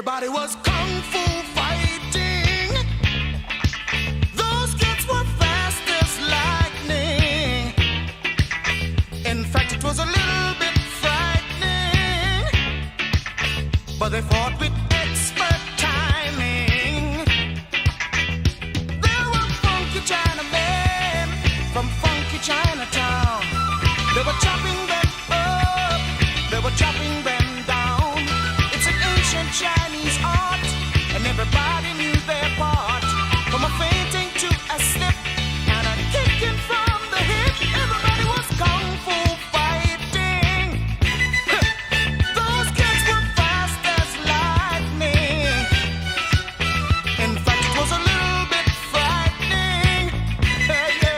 Everybody was kung fu fighting. Those kids were fast as lightning. In fact, it was a little bit frightening, but they fought with expert timing. There were funky Chinamen from funky Chinatown. They were